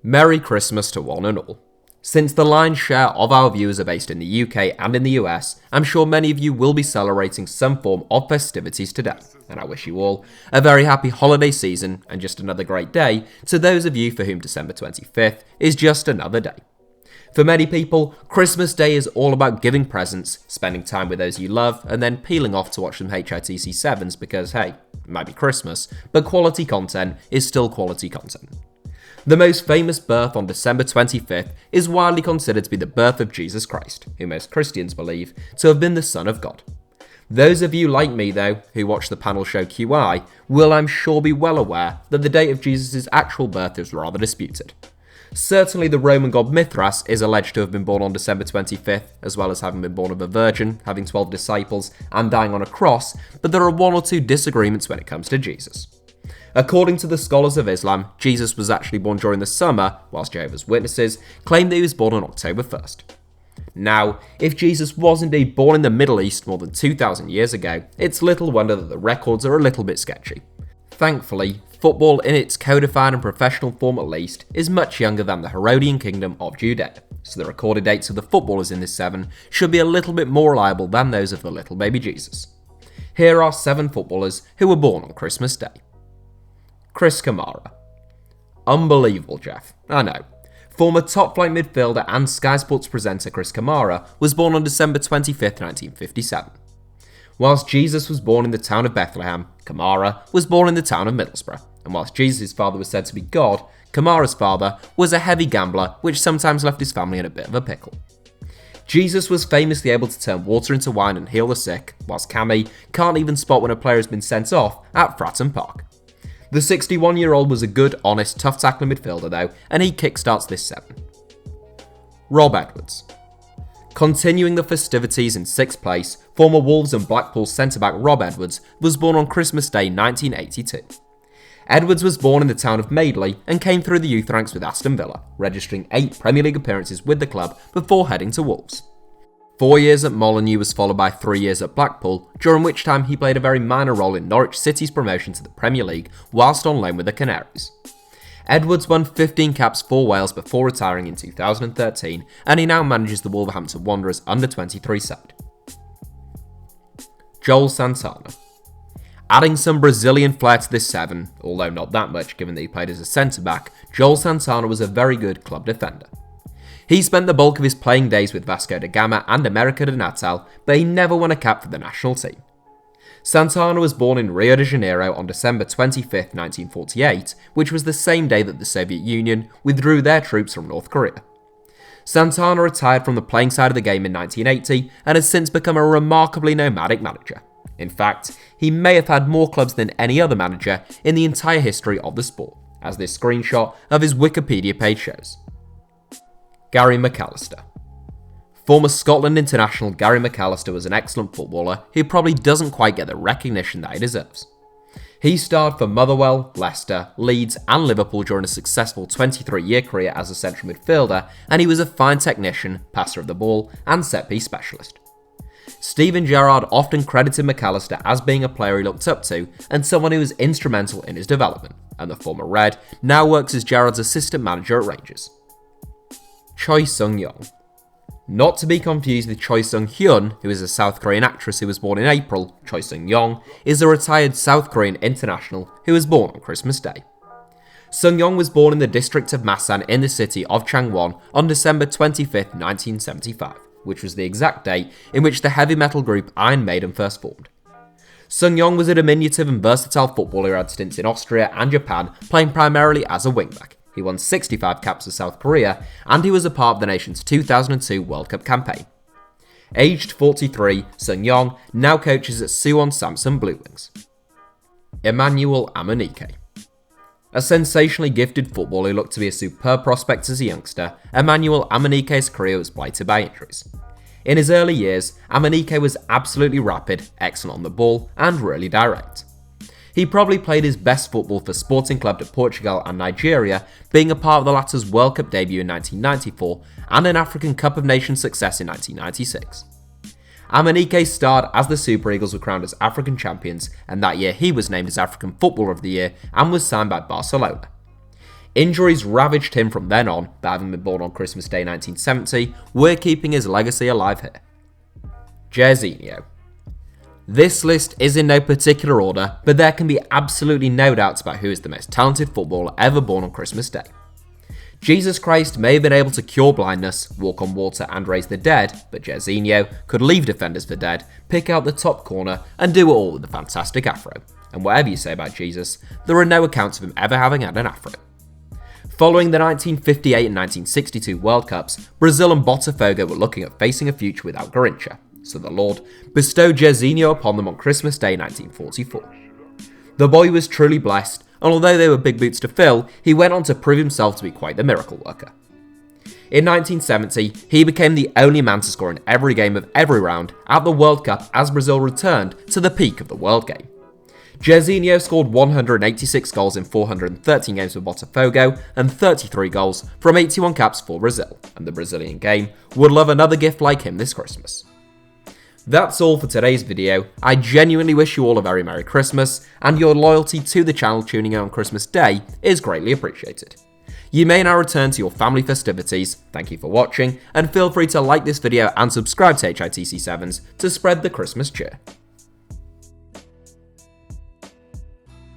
Merry Christmas to one and all. Since the lion's share of our viewers are based in the UK and in the US, I'm sure many of you will be celebrating some form of festivities today, and I wish you all a very happy holiday season and just another great day to those of you for whom December 25th is just another day. For many people, Christmas Day is all about giving presents, spending time with those you love, and then peeling off to watch some HITC Sevens because, hey, it might be Christmas, but quality content is still quality content. The most famous birth on December 25th is widely considered to be the birth of Jesus Christ, who most Christians believe to have been the Son of God. Those of you like me, though, who watch the panel show QI, will I'm sure be well aware that the date of Jesus' actual birth is rather disputed. Certainly the Roman god Mithras is alleged to have been born on December 25th, as well as having been born of a virgin, having 12 disciples, and dying on a cross, but there are one or two disagreements when it comes to Jesus. According to the scholars of Islam, Jesus was actually born during the summer, whilst Jehovah's Witnesses claim that he was born on October 1st. Now, if Jesus was indeed born in the Middle East more than 2,000 years ago, it's little wonder that the records are a little bit sketchy. Thankfully, football in its codified and professional form at least is much younger than the Herodian kingdom of Judea, so the recorded dates of the footballers in this seven should be a little bit more reliable than those of the little baby Jesus. Here are 7 footballers who were born on Christmas Day. Chris Kamara. Unbelievable, Jeff. I know. Former top-flight midfielder and Sky Sports presenter Chris Kamara was born on December 25th, 1957. Whilst Jesus was born in the town of Bethlehem, Kamara was born in the town of Middlesbrough. And whilst Jesus' father was said to be God, Kamara's father was a heavy gambler, which sometimes left his family in a bit of a pickle. Jesus was famously able to turn water into wine and heal the sick, whilst Cammy can't even spot when a player has been sent off at Fratton Park. The 61-year-old was a good, honest, tough tackling midfielder though, and he kickstarts this 7. Rob Edwards. Continuing the festivities in 6th place, former Wolves and Blackpool centre-back Rob Edwards was born on Christmas Day 1982. Edwards was born in the town of Madeley and came through the youth ranks with Aston Villa, registering 8 Premier League appearances with the club before heading to Wolves. 4 years at Molineux was followed by 3 years at Blackpool, during which time he played a very minor role in Norwich City's promotion to the Premier League whilst on loan with the Canaries. Edwards won 15 caps for Wales before retiring in 2013, and he now manages the Wolverhampton Wanderers under-23 side. Joel Santana. Adding some Brazilian flair to this 7, although not that much given that he played as a centre-back, Joel Santana was a very good club defender. He spent the bulk of his playing days with Vasco da Gama and América de Natal, but he never won a cap for the national team. Santana was born in Rio de Janeiro on December 25, 1948, which was the same day that the Soviet Union withdrew their troops from North Korea. Santana retired from the playing side of the game in 1980 and has since become a remarkably nomadic manager. In fact, he may have had more clubs than any other manager in the entire history of the sport, as this screenshot of his Wikipedia page shows. Gary McAllister. Former Scotland international Gary McAllister was an excellent footballer who probably doesn't quite get the recognition that he deserves. He starred for Motherwell, Leicester, Leeds and Liverpool during a successful 23-year career as a central midfielder, and he was a fine technician, passer of the ball and set-piece specialist. Steven Gerrard often credited McAllister as being a player he looked up to and someone who was instrumental in his development, and the former Red now works as Gerrard's assistant manager at Rangers. Choi Sung-Yong. Not to be confused with Choi Sung-Hyun, who is a South Korean actress who was born in April, Choi Sung-Yong is a retired South Korean international who was born on Christmas Day. Sung-Yong was born in the district of Masan in the city of Changwon on December 25, 1975, which was the exact date in which the heavy metal group Iron Maiden first formed. Sung-Yong was a diminutive and versatile footballer who had stints in Austria and Japan, playing primarily as a wingback. He won 65 caps for South Korea, and he was a part of the nation's 2002 World Cup campaign. Aged 43, Sung-Yong now coaches at Suwon Samsung Blue Wings. Emmanuel Emenike. A sensationally gifted footballer who looked to be a superb prospect as a youngster, Emmanuel Emenike's career was blighted by injuries. In his early years, Emenike was absolutely rapid, excellent on the ball, and really direct. He probably played his best football for Sporting Club de Portugal and Nigeria, being a part of the latter's World Cup debut in 1994 and an African Cup of Nations success in 1996. Emenike starred as the Super Eagles were crowned as African champions, and that year he was named as African Footballer of the Year and was signed by Barcelona. Injuries ravaged him from then on, but having been born on Christmas Day 1970, we're keeping his legacy alive here. Jairzinho. This list is in no particular order, but there can be absolutely no doubts about who is the most talented footballer ever born on Christmas Day. Jesus Christ may have been able to cure blindness, walk on water and raise the dead, but Jairzinho could leave defenders for dead, pick out the top corner and do it all with a fantastic afro. And whatever you say about Jesus, there are no accounts of him ever having had an afro. Following the 1958 and 1962 World Cups, Brazil and Botafogo were looking at facing a future without Garrincha, so the Lord bestowed Jairzinho upon them on Christmas Day 1944. The boy was truly blessed, and although they were big boots to fill, he went on to prove himself to be quite the miracle worker. In 1970, he became the only man to score in every game of every round at the World Cup as Brazil returned to the peak of the World Game. Jairzinho scored 186 goals in 413 games for Botafogo and 33 goals from 81 caps for Brazil, and the Brazilian game would love another gift like him this Christmas. That's all for today's video. I genuinely wish you all a very Merry Christmas, and your loyalty to the channel tuning in on Christmas Day is greatly appreciated. You may now return to your family festivities, thank you for watching, and feel free to like this video and subscribe to HITC Sevens to spread the Christmas cheer.